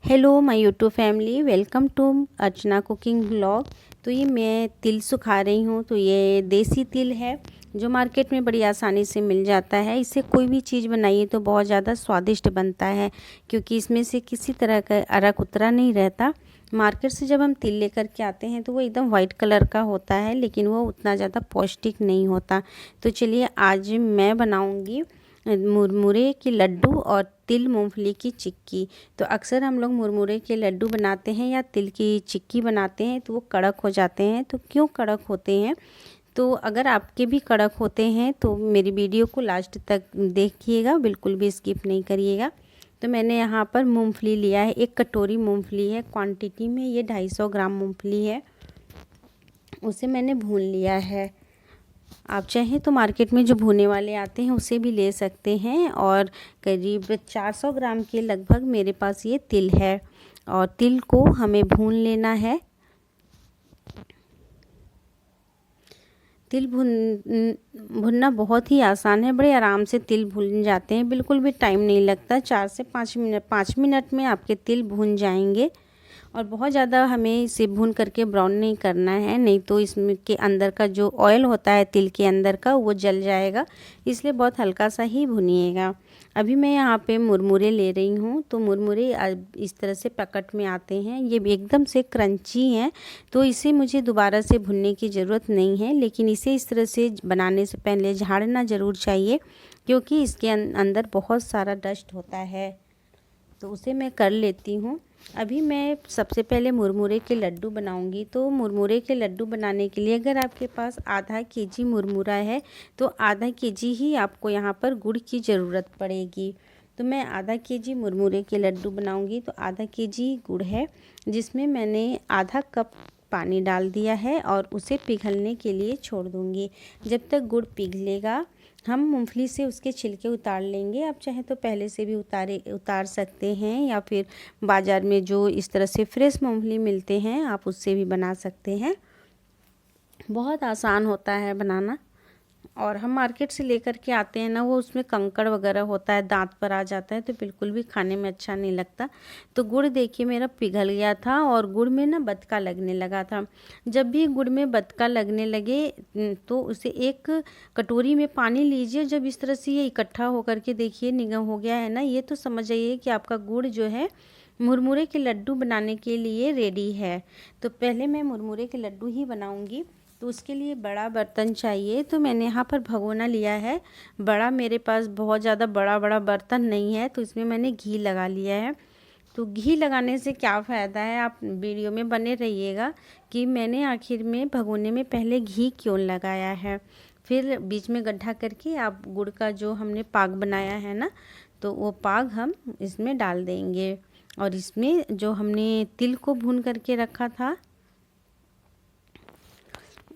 Hello my YouTube family, welcome to Archana cooking blog. तो ये मैं तिल सुखा रही हूँ। तो ये देसी तिल है जो मार्केट में बड़ी आसानी से मिल जाता है। इससे कोई भी चीज़ बनाइए तो बहुत ज़्यादा स्वादिष्ट बनता है, क्योंकि इसमें से किसी तरह का अरक उतरा नहीं रहता। मार्केट से जब हम तिल लेकर के आते हैं तो वो एकदम वाइट कलर का होता है, लेकिन वो उतना ज़्यादा पौष्टिक नहीं होता। तो चलिए आज मैं बनाऊँगी मुरमुरे के लड्डू और तिल मूंगफली की चिक्की। तो अक्सर हम लोग मुरमुरे के लड्डू बनाते हैं या तिल की चिक्की बनाते हैं तो वो कड़क हो जाते हैं। तो क्यों कड़क होते हैं? तो अगर आपके भी कड़क होते हैं तो मेरी वीडियो को लास्ट तक देखिएगा, बिल्कुल भी स्किप नहीं करिएगा। तो मैंने यहाँ पर मूंगफली लिया है, 1 कटोरी मूंगफली है। क्वांटिटी में ये 250 ग्राम मूंगफली है, उसे मैंने भून लिया है। आप चाहें तो मार्केट में जो भुने वाले आते हैं उसे भी ले सकते हैं। और करीब 400 ग्राम के लगभग मेरे पास ये तिल है, और तिल को हमें भून लेना है। तिल भुनना बहुत ही आसान है, बड़े आराम से तिल भुन जाते हैं, बिल्कुल भी टाइम नहीं लगता। 4 से 5 मिनट में आपके तिल भुन जाएंगे। और बहुत ज़्यादा हमें इसे भून करके ब्राउन नहीं करना है, नहीं तो इसमें के अंदर का जो ऑयल होता है तिल के अंदर का वो जल जाएगा, इसलिए बहुत हल्का सा ही भुनिएगा। अभी मैं यहाँ पे मुरमुरे ले रही हूँ। तो मुरमुरे इस तरह से पैकेट में आते हैं, ये भी एकदम से क्रंची हैं, तो इसे मुझे दोबारा से भुनने की ज़रूरत नहीं है। लेकिन इसे इस तरह से बनाने से पहले झाड़ना ज़रूर चाहिए, क्योंकि इसके अंदर बहुत सारा डस्ट होता है। तो उसे मैं कर लेती हूँ। अभी मैं सबसे पहले मुरमुरे के लड्डू बनाऊंगी। तो मुरमुरे के लड्डू बनाने के लिए अगर आपके पास आधा केजी मुरमुरा है तो आधा केजी ही आपको यहाँ पर गुड़ की ज़रूरत पड़ेगी। तो मैं आधा केजी मुरमुरे के लड्डू बनाऊंगी। तो आधा केजी गुड़ है, जिसमें मैंने आधा कप पानी डाल दिया है और उसे पिघलने के लिए छोड़ दूंगी। जब तक गुड़ पिघलेगा हम मूंगफली से उसके छिलके उतार लेंगे। आप चाहें तो पहले से भी उतार सकते हैं, या फिर बाज़ार में जो इस तरह से फ्रेश मूंगफली मिलते हैं आप उससे भी बना सकते हैं। बहुत आसान होता है बनाना। और हम मार्केट से लेकर के आते हैं ना, वो उसमें कंकड़ वगैरह होता है, दांत पर आ जाता है, तो बिल्कुल भी खाने में अच्छा नहीं लगता। तो गुड़ देखिए मेरा पिघल गया था और गुड़ में ना बतका लगने लगा था। जब भी गुड़ में बतका लगने लगे तो उसे एक कटोरी में पानी लीजिए। जब इस तरह से ये इकट्ठा होकर के देखिए निगम हो गया है ना, ये तो समझ जाइए कि आपका गुड़ जो है मुरमुरे के लड्डू बनाने के लिए रेडी है। तो पहले मैं मुरमुरे के लड्डू ही बनाऊंगी। तो उसके लिए बड़ा बर्तन चाहिए। तो मैंने यहाँ पर भगोना लिया है बड़ा, मेरे पास बहुत ज़्यादा बड़ा बड़ा बर्तन नहीं है, तो इसमें मैंने घी लगा लिया है। तो घी लगाने से क्या फ़ायदा है, आप वीडियो में बने रहिएगा कि मैंने आखिर में भगोने में पहले घी क्यों लगाया है। फिर बीच में गड्ढा करके आप गुड़ का जो हमने पाग बनाया है ना, तो वो पाग हम इसमें डाल देंगे। और इसमें जो हमने तिल को भून करके रखा था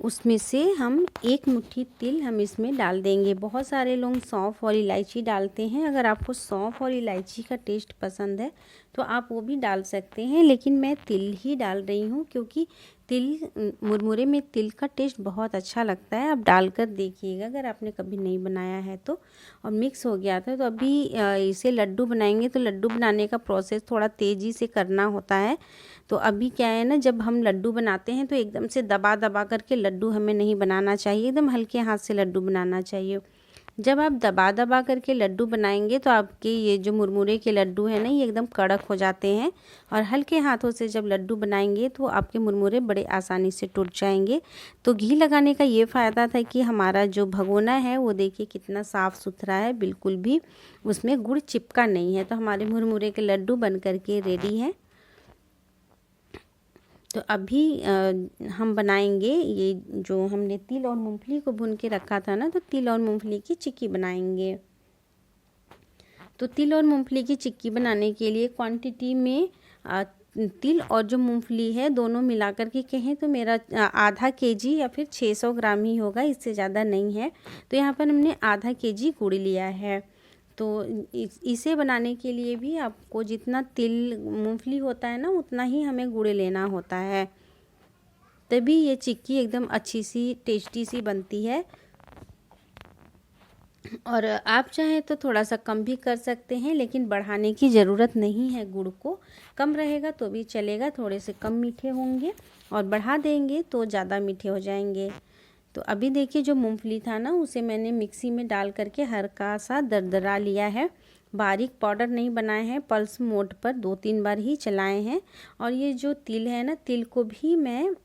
उसमें से हम 1 मुट्ठी तिल हम इसमें डाल देंगे। बहुत सारे लोग सौंफ और इलायची डालते हैं। अगर आपको सौंफ और इलायची का टेस्ट पसंद है तो आप वो भी डाल सकते हैं, लेकिन मैं तिल ही डाल रही हूँ, क्योंकि तिल मुरमुरे में तिल का टेस्ट बहुत अच्छा लगता है। आप डालकर देखिएगा अगर आपने कभी नहीं बनाया है तो। और मिक्स हो गया था। तो अभी इसे लड्डू बनाएंगे, तो लड्डू बनाने का प्रोसेस थोड़ा तेज़ी से करना होता है। तो अभी क्या है ना, जब हम लड्डू बनाते हैं तो एकदम से दबा दबा करके लड्डू हमें नहीं बनाना चाहिए, एकदम हल्के हाथ से लड्डू बनाना चाहिए। जब आप दबा दबा करके लड्डू बनाएंगे तो आपके ये जो मुरमुरे के लड्डू हैं ना, ये एकदम कड़क हो जाते हैं। और हल्के हाथों से जब लड्डू बनाएंगे तो आपके मुरमुरे बड़े आसानी से टूट जाएंगे। तो घी लगाने का ये फ़ायदा था कि हमारा जो भगोना है वो देखिए कितना साफ़ सुथरा है, बिल्कुल भी उसमें गुड़ चिपका नहीं है। तो हमारे मुरमुरे के लड्डू बन करके रेडी हैं। तो अभी हम बनाएंगे ये जो हमने तिल और मूंगफली को भून के रखा था ना, तो तिल और मूंगफली की चिक्की बनाएंगे। तो तिल और मूंगफली की चिक्की बनाने के लिए क्वांटिटी में तिल और जो मूंगफली है दोनों मिलाकर के कहें तो मेरा आधा केजी या फिर 600 ग्राम ही होगा, इससे ज़्यादा नहीं है। तो यहाँ पर हमने आधा केजी गुड़ लिया है। तो इसे बनाने के लिए भी आपको जितना तिल मूंगफली होता है ना, उतना ही हमें गुड़ लेना होता है, तभी ये चिक्की एकदम अच्छी सी टेस्टी सी बनती है। और आप चाहें तो थोड़ा सा कम भी कर सकते हैं, लेकिन बढ़ाने की ज़रूरत नहीं है। गुड़ को कम रहेगा तो भी चलेगा, थोड़े से कम मीठे होंगे, और बढ़ा देंगे तो ज़्यादा मीठे हो जाएंगे। तो अभी देखिए जो मूंगफली था ना, उसे मैंने मिक्सी में डाल करके हल्का सा दरदरा लिया है। बारीक पाउडर नहीं बनाए हैं, पल्स मोड पर 2-3 बार ही चलाए हैं। और ये जो तिल है ना, तिल को भी मैं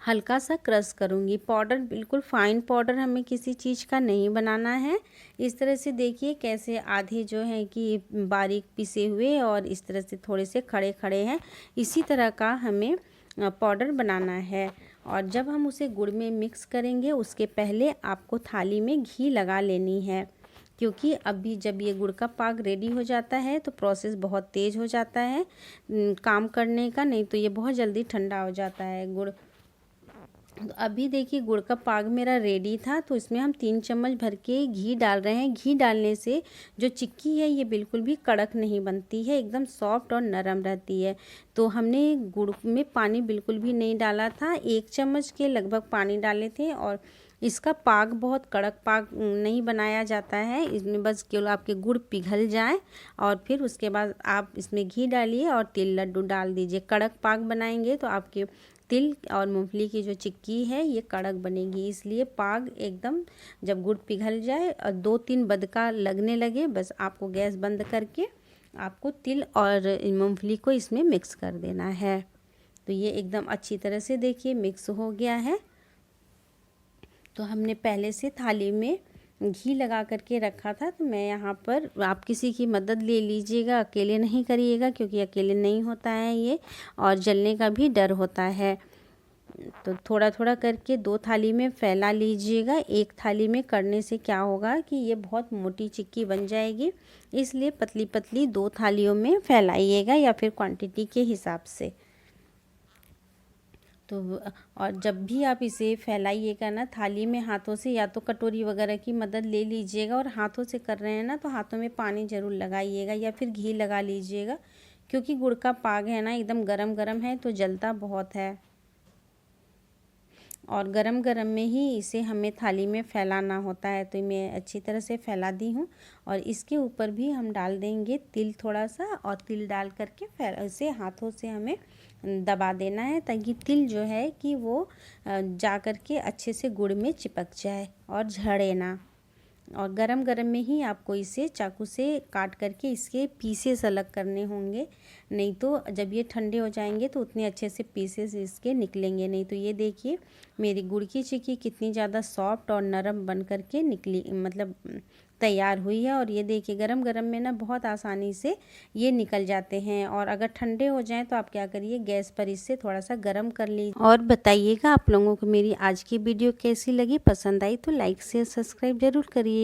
हल्का सा क्रश करूँगी। पाउडर बिल्कुल फाइन पाउडर हमें किसी चीज़ का नहीं बनाना है। इस तरह से देखिए कैसे आधे जो हैं कि बारीक पिसे हुए और इस तरह से थोड़े से खड़े खड़े हैं, इसी तरह का हमें पाउडर बनाना है। और जब हम उसे गुड़ में मिक्स करेंगे उसके पहले आपको थाली में घी लगा लेनी है, क्योंकि अभी जब ये गुड़ का पाक रेडी हो जाता है तो प्रोसेस बहुत तेज़ हो जाता है काम करने का, नहीं तो ये बहुत जल्दी ठंडा हो जाता है गुड़। तो अभी देखिए गुड़ का पाक मेरा रेडी था, तो इसमें हम 3 चम्मच भर के घी डाल रहे हैं। घी डालने से जो चिक्की है ये बिल्कुल भी कड़क नहीं बनती है, एकदम सॉफ्ट और नरम रहती है। तो हमने गुड़ में पानी बिल्कुल भी नहीं डाला था, 1 चम्मच के लगभग पानी डाले थे। और इसका पाक बहुत कड़क पाक नहीं बनाया जाता है, इसमें बस केवल आपके गुड़ पिघल जाए और फिर उसके बाद आप इसमें घी डालिए और तिल लड्डू डाल दीजिए। कड़क पाक बनाएंगे तो आपके तिल और मूंगफली की जो चिक्की है ये कड़क बनेगी। इसलिए पाक एकदम जब गुड़ पिघल जाए और 2-3 बदका लगने लगे, बस आपको गैस बंद करके आपको तिल और मूंगफली को इसमें मिक्स कर देना है। तो ये एकदम अच्छी तरह से देखिए मिक्स हो गया है। तो हमने पहले से थाली में घी लगा करके रखा था, तो मैं यहाँ पर, आप किसी की मदद ले लीजिएगा, अकेले नहीं करिएगा क्योंकि अकेले नहीं होता है ये, और जलने का भी डर होता है। तो थोड़ा थोड़ा करके 2 थाली में फैला लीजिएगा। एक थाली में करने से क्या होगा कि ये बहुत मोटी चिक्की बन जाएगी, इसलिए पतली पतली 2 थालियों में फैलाइएगा, या फिर क्वांटिटी के हिसाब से। तो और जब भी आप इसे फैलाइएगा ना थाली में, हाथों से या तो कटोरी वगैरह की मदद ले लीजिएगा, और हाथों से कर रहे हैं ना तो हाथों में पानी ज़रूर लगाइएगा या फिर घी लगा लीजिएगा, क्योंकि गुड़ का पाक है ना एकदम गरम गरम है तो जलता बहुत है। और गरम गरम में ही इसे हमें थाली में फैलाना होता है। तो मैं अच्छी तरह से फैला दी हूँ, और इसके ऊपर भी हम डाल देंगे तिल थोड़ा सा, और तिल डाल करके इसे हाथों से हमें दबा देना है, ताकि तिल जो है कि वो जा कर के अच्छे से गुड़ में चिपक जाए और झड़े ना। और गरम गरम में ही आपको इसे चाकू से काट करके इसके पीसेस अलग करने होंगे, नहीं तो जब ये ठंडे हो जाएंगे तो उतने अच्छे से पीसेस इसके निकलेंगे नहीं। तो ये देखिए मेरी गुड़ की चिक्की कितनी ज़्यादा सॉफ्ट और नरम बन करके निकली, मतलब तैयार हुई है। और ये देखिए गरम गरम में ना बहुत आसानी से ये निकल जाते हैं, और अगर ठंडे हो जाएं तो आप क्या करिए, गैस पर इससे थोड़ा सा गरम कर लीजिए। और बताइएगा आप लोगों को मेरी आज की वीडियो कैसी लगी, पसंद आई तो लाइक शेयर सब्सक्राइब जरूर करिएगा।